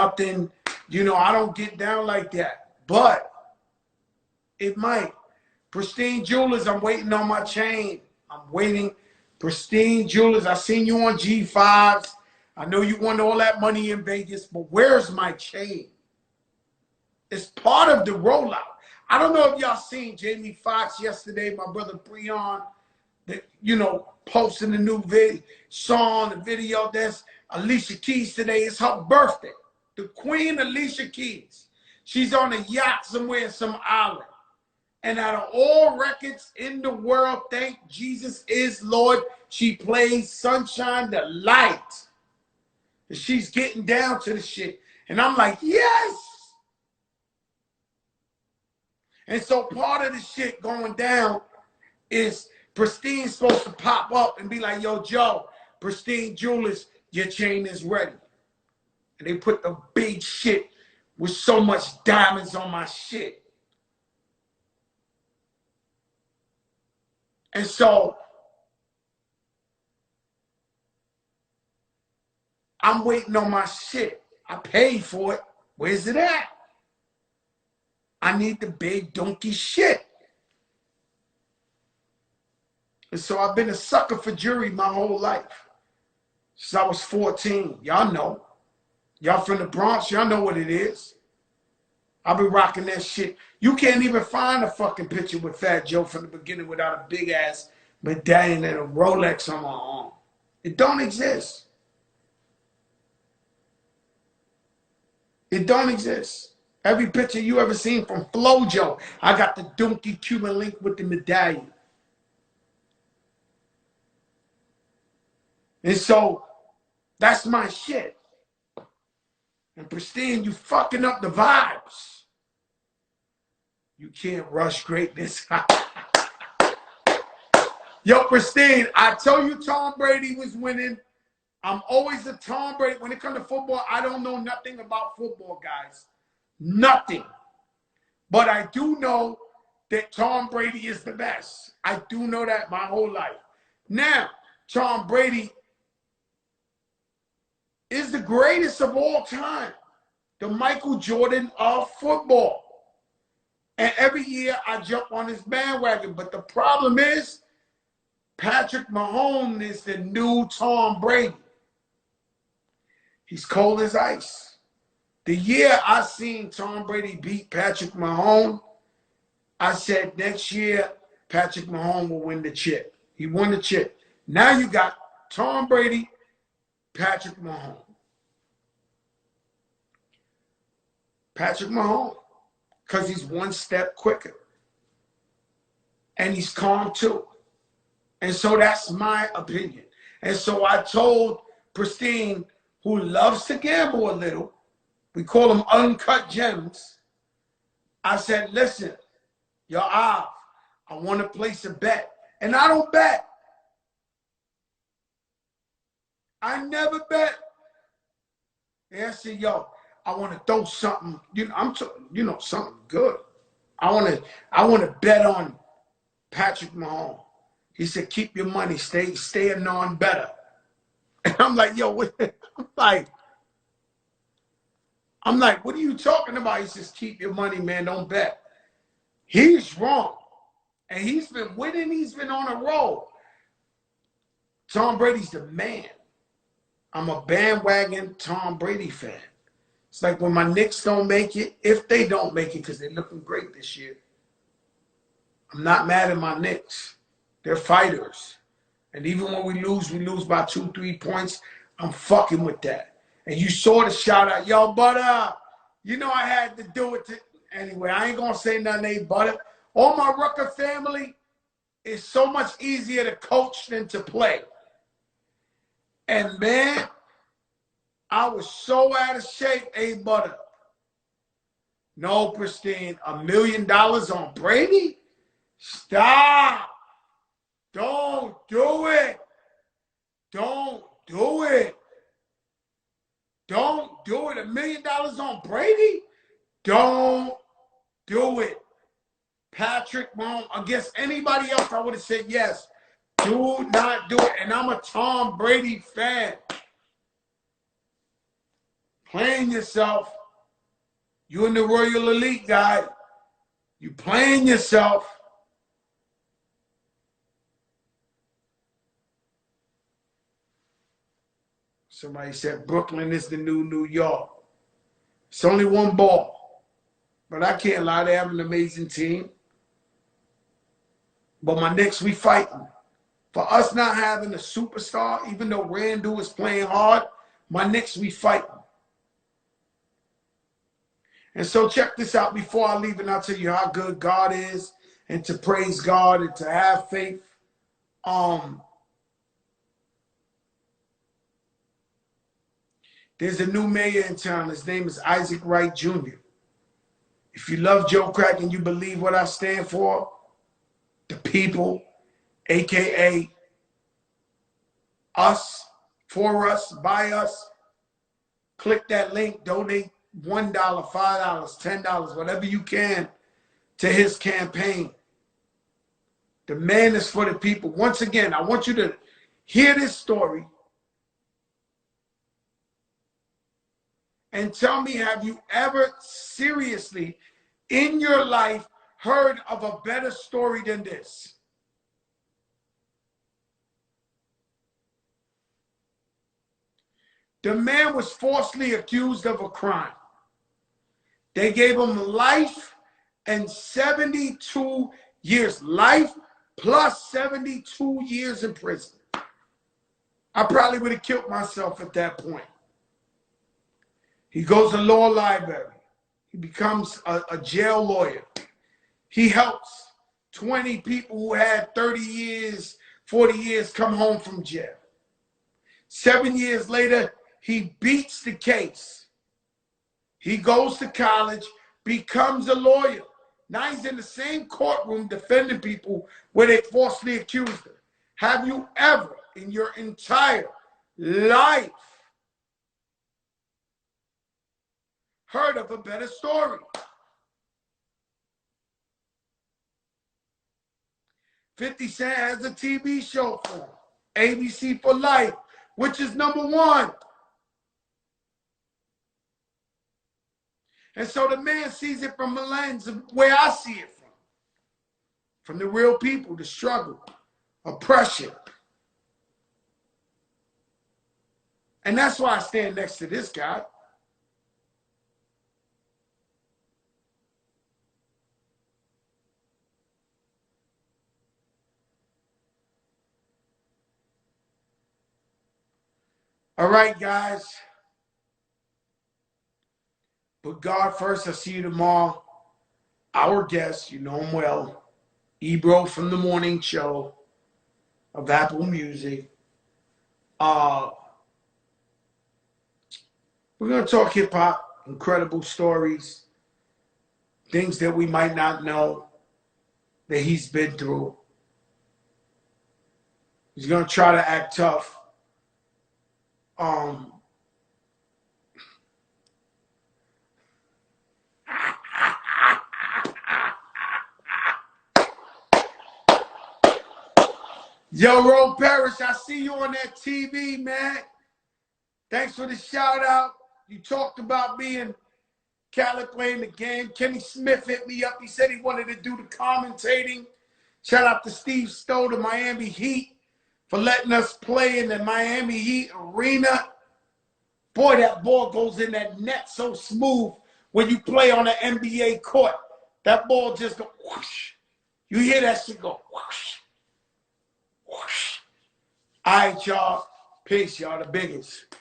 nothing. You know, I don't get down like that. But it might. Pristine Jewelers, I'm waiting on my chain. I'm waiting. Pristine Jewelers, I seen you on G5s. I know you won all that money in Vegas, but where's my chain? It's part of the rollout. I don't know if y'all seen Jamie Foxx yesterday, my brother Pristine, that, you know, posting a new song, the video. That's Alicia Keys today. It's her birthday. The Queen Alicia Keys. She's on a yacht somewhere in some island. And out of all records in the world, thank Jesus is Lord, she plays Sunshine the Light. And she's getting down to the shit. And I'm like, yes. And so part of the shit going down is Pristine's supposed to pop up and be like, yo, Joe, Pristine Jewelers, your chain is ready. And they put the big shit with so much diamonds on my shit. And so I'm waiting on my shit. I paid for it. Where's it at? I need the big donkey shit. And so I've been a sucker for jewelry my whole life. Since I was 14. Y'all know. Y'all from the Bronx, y'all know what it is. I've been rocking that shit. You can't even find a fucking picture with Fat Joe from the beginning without a big ass medallion and a Rolex on my arm. It don't exist. It don't exist. Every picture you ever seen from Flojo, I got the donkey Cuban link with the medallion. And so that's my shit. And Pristine, you fucking up the vibes. You can't rush greatness. Yo, Pristine, I told you Tom Brady was winning. I'm always a Tom Brady. When it comes to football, I don't know nothing about football, guys. Nothing. But I do know that Tom Brady is the best. I do know that my whole life. Now, Tom Brady is the greatest of all time. The Michael Jordan of football. And every year I jump on this bandwagon. But the problem is, Patrick Mahomes is the new Tom Brady. He's cold as ice. The year I seen Tom Brady beat Patrick Mahomes, I said next year Patrick Mahomes will win the chip. He won the chip. Now you got Tom Brady, Patrick Mahomes. Patrick Mahomes, because he's one step quicker. And he's calm too. And so that's my opinion. And so I told Pristine, who loves to gamble a little, we call them uncut gems, I said, listen, yo, I want to place a bet. And I don't bet. I never bet. And I said, yo, I want to throw something, something good. I want to bet on Patrick Mahomes. He said, keep your money, stay a non-better. And I'm like, yo, what? I'm like, what are you talking about? He says, keep your money, man, don't bet. He's wrong. And he's been winning, he's been on a roll. Tom Brady's the man. I'm a bandwagon Tom Brady fan. It's like when my Knicks don't make it, if they don't make it, because they're looking great this year, I'm not mad at my Knicks. They're fighters. And even when we lose by 2-3 points, I'm fucking with that. And you saw the shout out, yo, Butter, you know I had to do it. Anyway, I ain't going to say nothing, ain't Butter. All my Rucker family is so much easier to coach than to play. And man, I was so out of shape, ain't Butter. No, Pristine, $1 million on Brady? Stop. Don't do it. Don't do it. Don't do it. $1 million on Brady? Don't do it. Patrick Mahomes, against anybody else, I would have said yes. Do not do it. And I'm a Tom Brady fan. Playing yourself. You and the Royal Elite guy. You playing yourself. Somebody said Brooklyn is the new New York. It's only one ball. But I can't lie, they have an amazing team. But my Knicks, we fighting. For us not having a superstar, even though Randall is playing hard, my Knicks, we fighting. And so check this out before I leave, and I'll tell you how good God is, and to praise God and to have faith. There's a new mayor in town. His name is Isaac Wright Jr. If you love Joe Crack and you believe what I stand for, the people, a.k.a. us, for us, by us, click that link, donate $1, $5, $10, whatever you can to his campaign. The man is for the people. Once again, I want you to hear this story and tell me, have you ever seriously in your life heard of a better story than this? The man was falsely accused of a crime. They gave him life and 72 years. Life plus 72 years in prison. I probably would have killed myself at that point. He goes to law library. He becomes a jail lawyer. He helps 20 people who had 30 years, 40 years come home from jail. 7 years later, he beats the case. He goes to college, becomes a lawyer. Now he's in the same courtroom defending people where they falsely accused him. Have you ever in your entire life heard of a better story? 50 Cent has a TV show for him, ABC for Life, which is #1. And so the man sees it from a lens of where I see it from the real people, the struggle, oppression. And that's why I stand next to this guy. All right, guys. Put God first. I'll see you tomorrow. Our guest, you know him well, Ebro from the morning show of Apple Music. We're going to talk hip-hop, incredible stories, things that we might not know that he's been through. He's going to try to act tough. Yo, Ro Parrish, I see you on that TV, man. Thanks for the shout out. You talked about me and Khaled playing the game. Kenny Smith hit me up. He said he wanted to do the commentating. Shout out to Steve Stowe, the Miami Heat, for letting us play in the Miami Heat arena. Boy, that ball goes in that net so smooth when you play on an NBA court. That ball just goes whoosh. You hear that shit go whoosh. Whoosh. All right, y'all. Peace, y'all. The biggest.